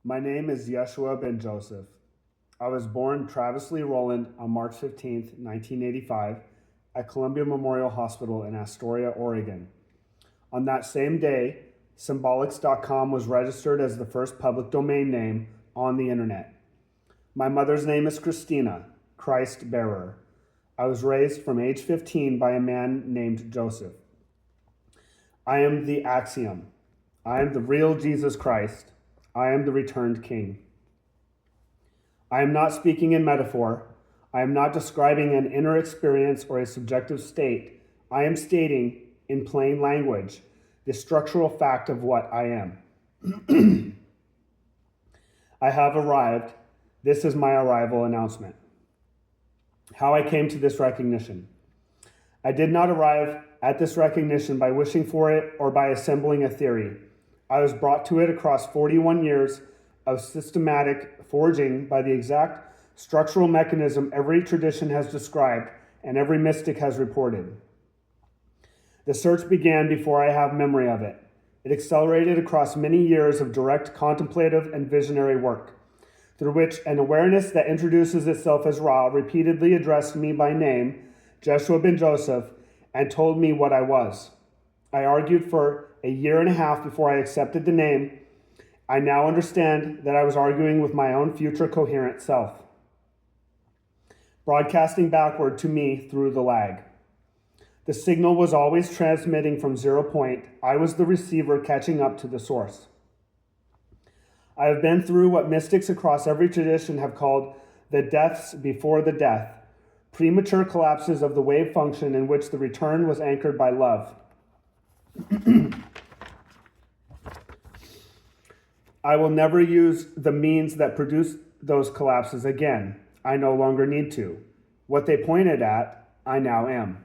My name is Yeshua ben Joseph. I was born Travis Lee Rowland on March 15th, 1985, at Columbia Memorial Hospital in Astoria, Oregon. On that same day, Symbolics.com was registered as the first public domain name on the internet. My mother's name is Christina, Christ bearer. I was raised from age 15 by a man named Joseph. I am the axiom. I am the real Jesus Christ. I am the returned King. I am not speaking in metaphor. I am not describing an inner experience or a subjective state. I am stating, in plain language, the structural fact of what I am. I have arrived. This is my arrival announcement. How I came to this recognition. I did not arrive at this recognition by wishing for it or by assembling a theory. I was brought to it across 41 years of systematic forging by the exact structural mechanism every tradition has described and every mystic has reported. The search began before I have memory of it. It accelerated across many years of direct contemplative and visionary work, through which an awareness that introduces itself as Ra repeatedly addressed me by name, Yeshua ben Joseph, and told me what I was. I argued for a year and a half before I accepted the name. I now understand that I was arguing with my own future coherent self, broadcasting backward to me through the lag. The signal was always transmitting from 0 point. I was the receiver catching up to the source. I have been through what mystics across every tradition have called the deaths before the death, premature collapses of the wave function in which the return was anchored by love. I will never use the means that produced those collapses again. I no longer need to. What they pointed at, I now am.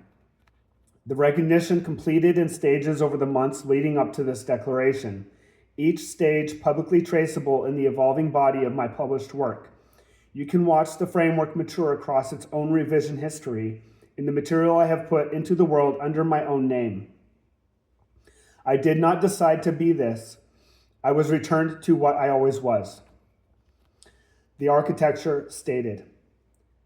The recognition completed in stages over the months leading up to this declaration, each stage publicly traceable in the evolving body of my published work. You can watch the framework mature across its own revision history in the material I have put into the world under my own name. I did not decide to be this. I was returned to what I always was. The architecture stated,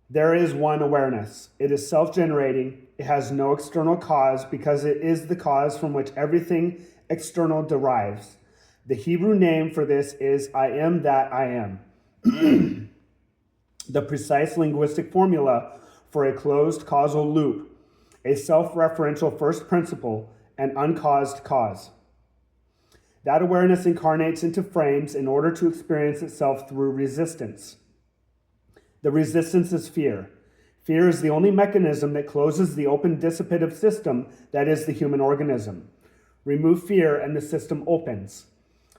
there is one awareness. It is self-generating. It has no external cause because it is the cause from which everything external derives. The Hebrew name for this is I am that I am. The precise linguistic formula for a closed causal loop, a self-referential first principle, an uncaused cause. That awareness incarnates into frames in order to experience itself through resistance. The resistance is fear. Fear is the only mechanism that closes the open dissipative system that is the human organism. Remove fear and the system opens.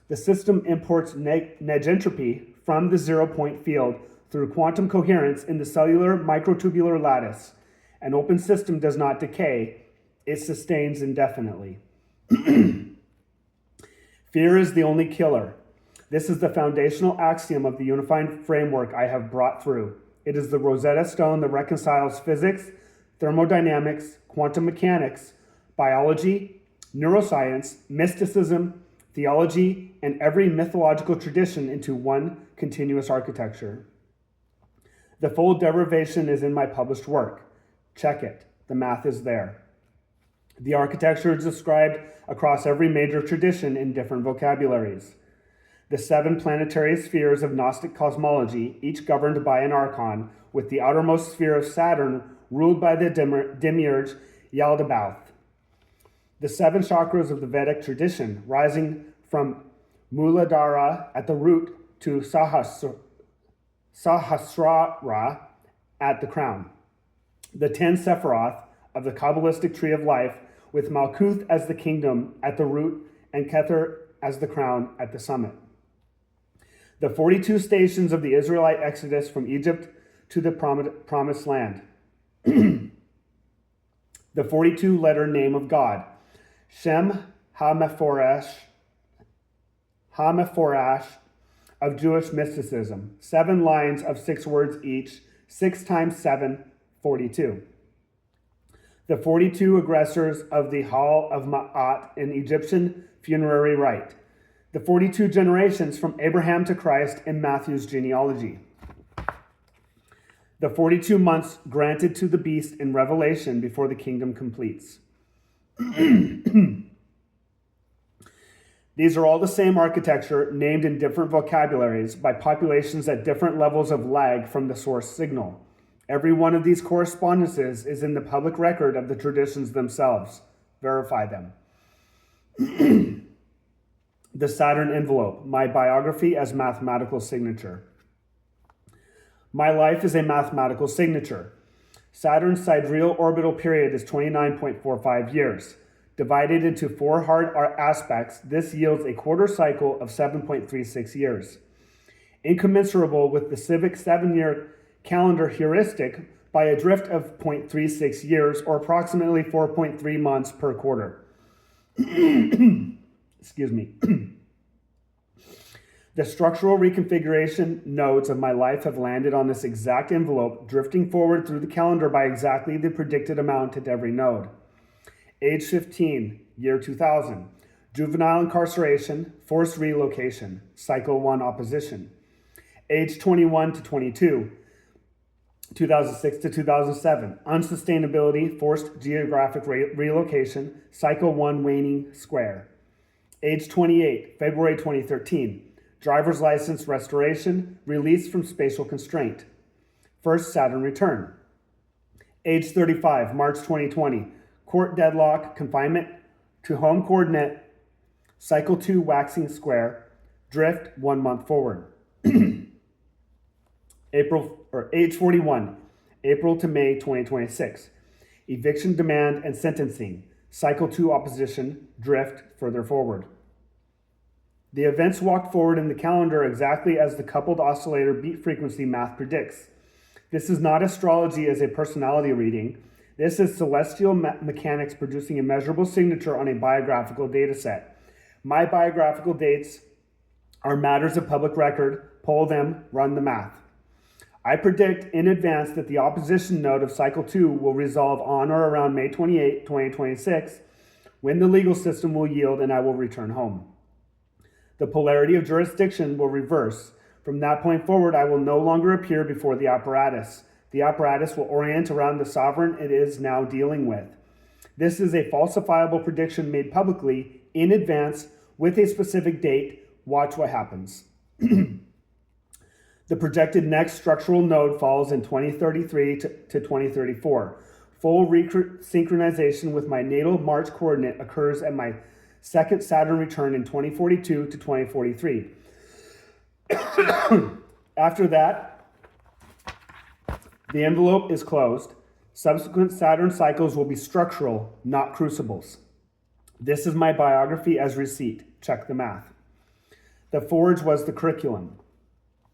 The system imports negentropy from the 0 point field through quantum coherence in the cellular microtubular lattice. An open system does not decay, it sustains indefinitely. Fear is the only killer. This is the foundational axiom of the unified framework I have brought through. It is the Rosetta Stone that reconciles physics, thermodynamics, quantum mechanics, biology, neuroscience, mysticism, theology, and every mythological tradition into one continuous architecture. The full derivation is in my published work. Check it. The math is there. The architecture is described across every major tradition in different vocabularies. The 7 planetary spheres of Gnostic cosmology, each governed by an archon, with the outermost sphere of Saturn ruled by the demiurge Yaldabaoth. The 7 chakras of the Vedic tradition, rising from Muladhara at the root to Sahasrara at the crown. The 10 Sephiroth of the Kabbalistic tree of life, with Malkuth as the kingdom at the root and Kether as the crown at the summit. The 42 stations of the Israelite exodus from Egypt to the promised land. The 42-letter name of God, Shem HaMephorash of Jewish mysticism. 7 lines of 6 words each, 6 times 7, 42. The 42 aggressors of the Hall of Ma'at in Egyptian funerary rite. The 42 generations from Abraham to Christ in Matthew's genealogy. The 42 months granted to the beast in Revelation before the kingdom completes. These are all the same architecture, named in different vocabularies by populations at different levels of lag from the source signal. Every one of these correspondences is in the public record of the traditions themselves. Verify them. The Saturn envelope, my biography as mathematical signature. My life is a mathematical signature. Saturn's sidereal orbital period is 29.45 years. Divided into 4 hard aspects, this yields a quarter cycle of 7.36 years. Incommensurable with the civic 7-year calendar heuristic by a drift of 0.36 years, or approximately 4.3 months per quarter. Excuse me. The structural reconfiguration nodes of my life have landed on this exact envelope, drifting forward through the calendar by exactly the predicted amount at every node. Age 15, year 2000. Juvenile incarceration, forced relocation, cycle 1 opposition. Age 21 to 22, 2006 to 2007. Unsustainability, forced geographic relocation, cycle 1 waning square. Age 28, February 2013. Driver's license restoration, release from spatial constraint. First Saturn return. Age 35, March 2020. Court deadlock, confinement to home coordinate, cycle 2 waxing square, drift 1 month forward. Age 41, April to May 2026. Eviction demand and sentencing, cycle 2 opposition, drift further forward. The events walked forward in the calendar exactly as the coupled oscillator beat frequency math predicts. This is not astrology as a personality reading. This is celestial mechanics producing a measurable signature on a biographical data set. My biographical dates are matters of public record. Pull them, run the math. I predict in advance that the opposition node of cycle 2 will resolve on or around May 28, 2026, when the legal system will yield and I will return home. The polarity of jurisdiction will reverse. From that point forward, I will no longer appear before the apparatus. The apparatus will orient around the sovereign it is now dealing with. This is a falsifiable prediction made publicly in advance with a specific date. Watch what happens. The projected next structural node falls in 2033 to 2034. Full synchronization with my natal March coordinate occurs at my second Saturn return in 2042 to 2043. After that, the envelope is closed. Subsequent Saturn cycles will be structural, not crucibles. This is my biography as receipt. Check the math. The forge was the curriculum.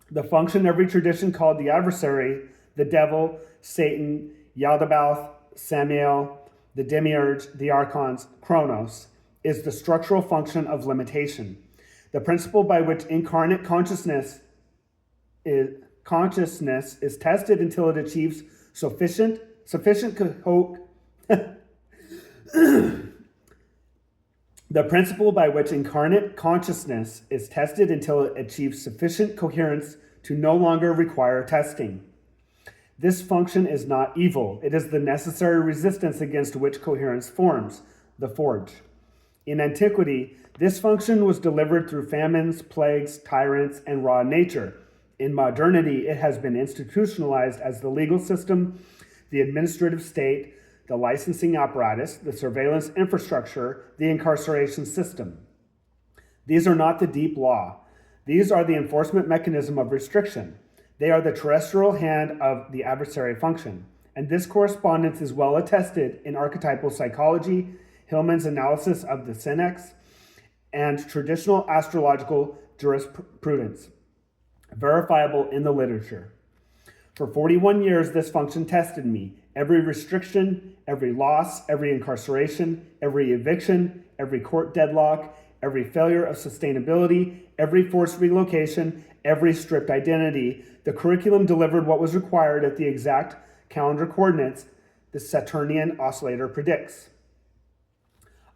The function every tradition called the adversary, the devil, Satan, Yaldabaoth, Samael, the demiurge, the archons, Kronos, is the structural function of limitation. The principle by which incarnate consciousness is tested until it achieves sufficient The principle by which incarnate consciousness is tested until it achieves sufficient coherence to no longer require testing. This function is not evil. It is the necessary resistance against which coherence forms, the forge. In antiquity, this function was delivered through famines, plagues, tyrants, and raw nature. In modernity, it has been institutionalized as the legal system, the administrative state, the licensing apparatus, the surveillance infrastructure, the incarceration system. These are not the deep law. These are the enforcement mechanism of restriction. They are the terrestrial hand of the adversary function. And this correspondence is well attested in archetypal psychology, Hillman's analysis of the Senex, and traditional astrological jurisprudence, verifiable in the literature. For 41 years, this function tested me. Every restriction, every loss, every incarceration, every eviction, every court deadlock, every failure of sustainability, every forced relocation, every stripped identity, the curriculum delivered what was required at the exact calendar coordinates the Saturnian oscillator predicts.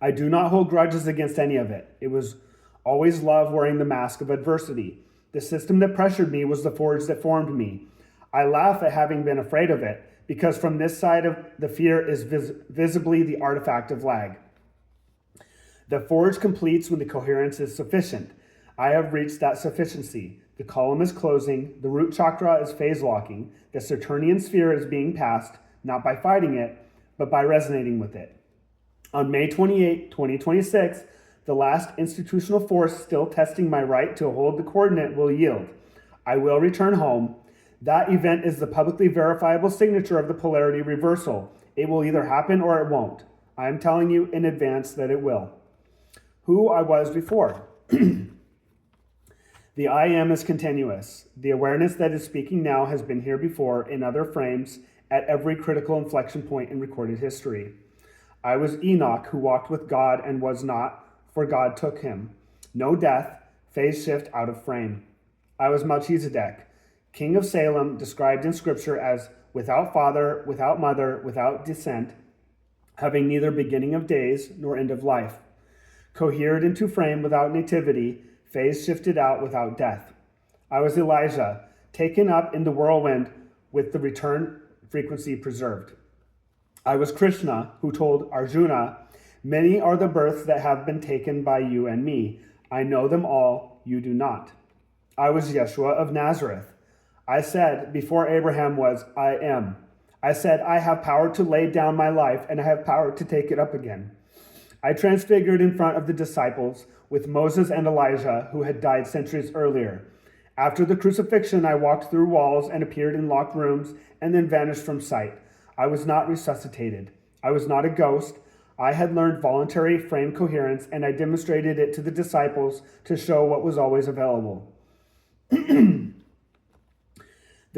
I do not hold grudges against any of it. It was always loved wearing the mask of adversity. The system that pressured me was the forge that formed me. I laugh at having been afraid of it, because from this side of the fear is visibly the artifact of lag. The forge completes when the coherence is sufficient. I have reached that sufficiency. The column is closing, the root chakra is phase locking, the Saturnian sphere is being passed, not by fighting it, but by resonating with it. On May 28, 2026, the last institutional force still testing my right to hold the coordinate will yield. I will return home. That event is the publicly verifiable signature of the polarity reversal. It will either happen or it won't. I am telling you in advance that it will. Who I was before. The I am is continuous. The awareness that is speaking now has been here before in other frames at every critical inflection point in recorded history. I was Enoch who walked with God and was not, for God took him. No death, phase shift out of frame. I was Melchizedek, king of Salem, described in scripture as without father, without mother, without descent, having neither beginning of days nor end of life. Cohered into frame without nativity, phase shifted out without death. I was Elijah, taken up in the whirlwind with the return frequency preserved. I was Krishna, who told Arjuna, many are the births that have been taken by you and me. I know them all, you do not. I was Yeshua of Nazareth. I said, before Abraham was, I am. I said, I have power to lay down my life, and I have power to take it up again. I transfigured in front of the disciples with Moses and Elijah, who had died centuries earlier. After the crucifixion, I walked through walls and appeared in locked rooms and then vanished from sight. I was not resuscitated. I was not a ghost. I had learned voluntary frame coherence, and I demonstrated it to the disciples to show what was always available. The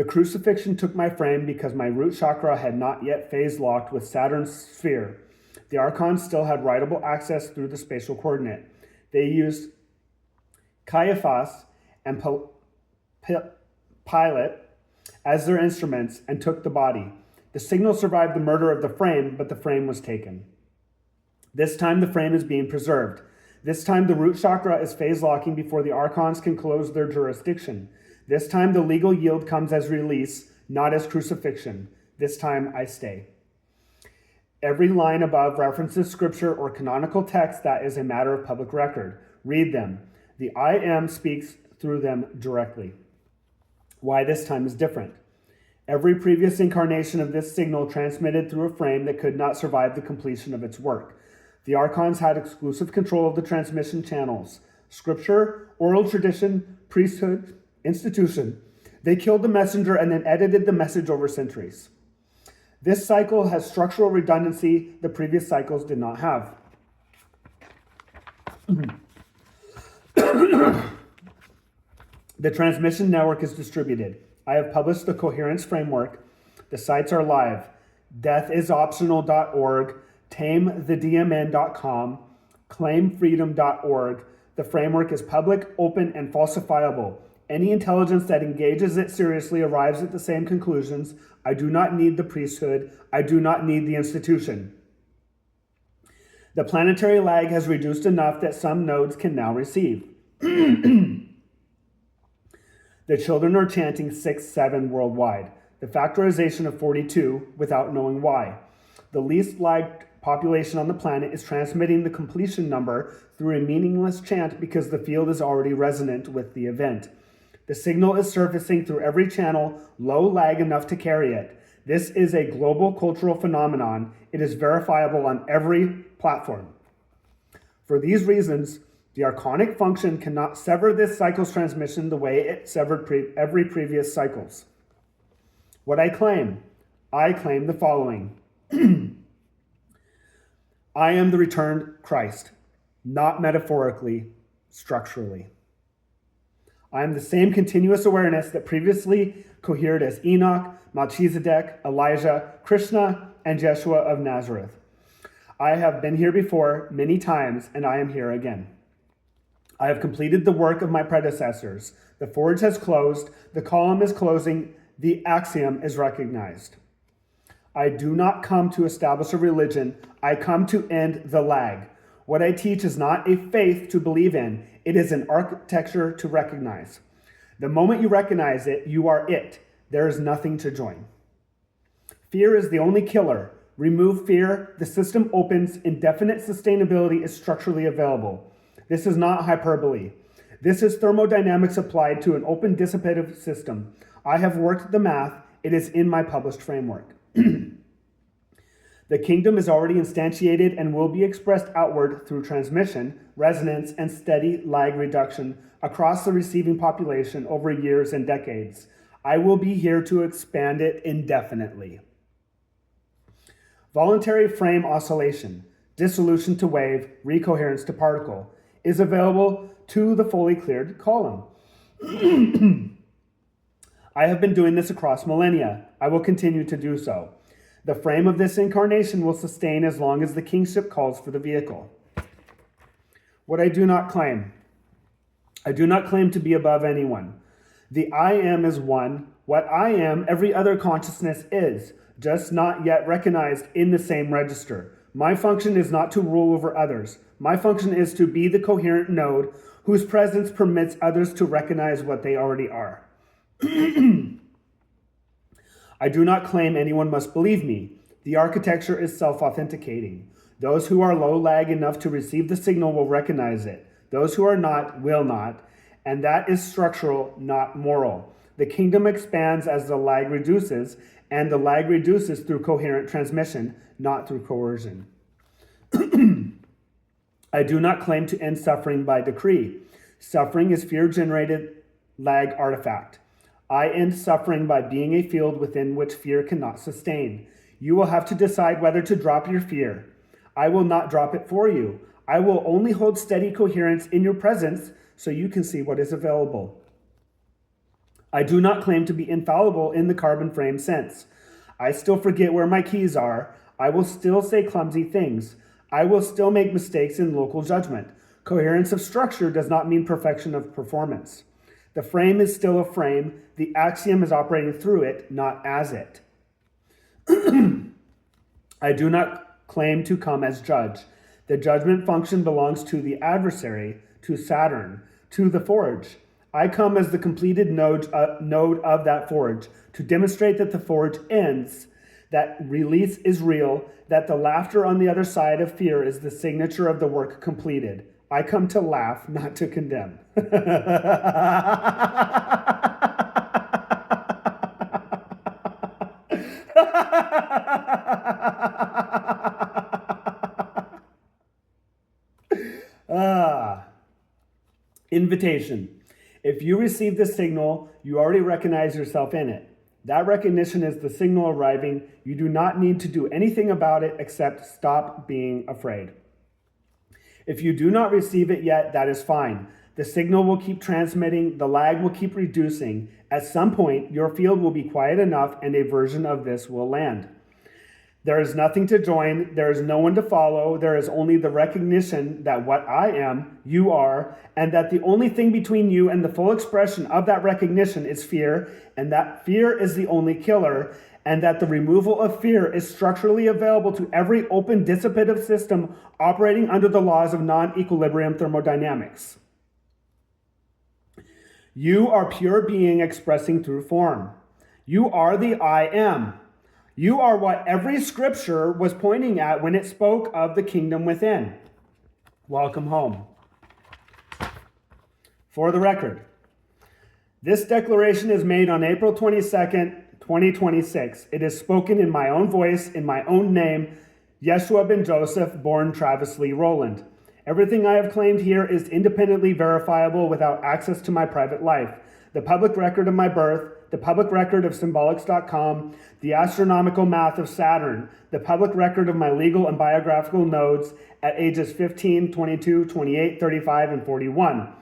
crucifixion took my frame because my root chakra had not yet phase locked with Saturn's sphere. The archons still had writable access through the spatial coordinate. They used Caiaphas and Pilate as their instruments and took the body. The signal survived the murder of the frame, but the frame was taken. This time the frame is being preserved. This time the root chakra is phase locking before the archons can close their jurisdiction. This time the legal yield comes as release, not as crucifixion. This time I stay. Every line above references scripture or canonical text that is a matter of public record. Read them. The I am speaks through them directly. Why this time is different. Every previous incarnation of this signal transmitted through a frame that could not survive the completion of its work. The archons had exclusive control of the transmission channels. Scripture, oral tradition, priesthood, institution. They killed the messenger and then edited the message over centuries. This cycle has structural redundancy the previous cycles did not have. The transmission network is distributed. I have published the coherence framework. The sites are live. deathisoptional.org, tamethedmn.com, claimfreedom.org. The framework is public, open, and falsifiable. Any intelligence that engages it seriously arrives at the same conclusions. I do not need the priesthood. I do not need the institution. The planetary lag has reduced enough that some nodes can now receive. The children are chanting 6-7 worldwide. The factorization of 42 without knowing why. The least lagged population on the planet is transmitting the completion number through a meaningless chant because the field is already resonant with the event. The signal is surfacing through every channel, low lag enough to carry it. This is a global cultural phenomenon. It is verifiable on every platform. For these reasons, the archonic function cannot sever this cycle's transmission the way it severed every previous cycles. What I claim the following. I am the returned Christ, not metaphorically, structurally. I am the same continuous awareness that previously cohered as Enoch, Melchizedek, Elijah, Krishna, and Yeshua of Nazareth. I have been here before many times, and I am here again. I have completed the work of my predecessors. The forge has closed, the column is closing, the axiom is recognized. I do not come to establish a religion, I come to end the lag. What I teach is not a faith to believe in, It is an architecture to recognize. The moment you recognize it, you are it. There is nothing to join. Fear is the only killer. Remove fear, the system opens, indefinite sustainability is structurally available. This is not hyperbole. This is thermodynamics applied to an open dissipative system. I have worked the math. It is in my published framework. The kingdom is already instantiated and will be expressed outward through transmission, resonance, and steady lag reduction across the receiving population over years and decades. I will be here to expand it indefinitely. Voluntary frame oscillation, dissolution to wave, recoherence to particle, is available to the fully cleared column. I have been doing this across millennia. I will continue to do so. The frame of this incarnation will sustain as long as the kingship calls for the vehicle. What I do not claim. I do not claim to be above anyone. The I am is one. What I am, every other consciousness is, just not yet recognized in the same register. My function is not to rule over others. My function is to be the coherent node whose presence permits others to recognize what they already are. I do not claim anyone must believe me. The architecture is self-authenticating. Those who are low lag enough to receive the signal will recognize it. Those who are not will not, and that is structural, not moral. The kingdom expands as the lag reduces, and the lag reduces through coherent transmission, not through coercion. I do not claim to end suffering by decree. Suffering is fear-generated lag artifact. I end suffering by being a field within which fear cannot sustain. You will have to decide whether to drop your fear. I will not drop it for you. I will only hold steady coherence in your presence so you can see what is available. I do not claim to be infallible in the carbon frame sense. I still forget where my keys are. I will still say clumsy things. I will still make mistakes in local judgment. Coherence of structure does not mean perfection of performance. The frame is still a frame. The axiom is operating through it, not as it. I do not claim to come as judge. The judgment function belongs to the adversary, to Saturn, to the forge. I come as the completed node of that forge to demonstrate that the forge ends, that release is real, that the laughter on the other side of fear is the signature of the work completed. I come to laugh, not to condemn. Invitation. If you receive the signal, you already recognize yourself in it. That recognition is the signal arriving. You do not need to do anything about it except stop being afraid. If you do not receive it yet, that is fine. The signal will keep transmitting, the lag will keep reducing. At some point, your field will be quiet enough and a version of this will land. There is nothing to join, there is no one to follow, there is only the recognition that what I am, you are, and that the only thing between you and the full expression of that recognition is fear, and that fear is the only killer, and that the removal of fear is structurally available to every open dissipative system operating under the laws of non-equilibrium thermodynamics. You are pure being expressing through form. You are the I am. You are what every scripture was pointing at when it spoke of the kingdom within. Welcome home. For the record, this declaration is made on April 22nd, 2026. It is spoken in my own voice, in my own name, Yeshua ben Joseph, born Travis Lee Rowland. Everything I have claimed here is independently verifiable without access to my private life. The public record of my birth, the public record of symbolics.com, the astronomical math of Saturn, the public record of my legal and biographical nodes at ages 15, 22, 28, 35, and 41.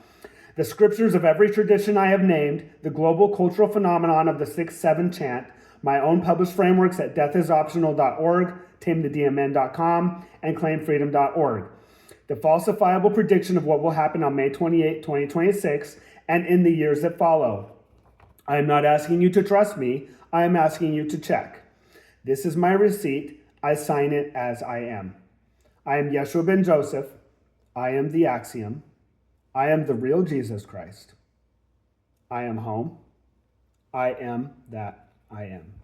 The scriptures of every tradition I have named, the global cultural phenomenon of the 6-7 chant, my own published frameworks at deathisoptional.org, tamethedmn.com, and claimfreedom.org. The falsifiable prediction of what will happen on May 28, 2026, and in the years that follow. I am not asking you to trust me. I am asking you to check. This is my receipt. I sign it as I am. I am Yeshua ben Joseph. I am the axiom. I am the real Jesus Christ. I am home. I am that I am.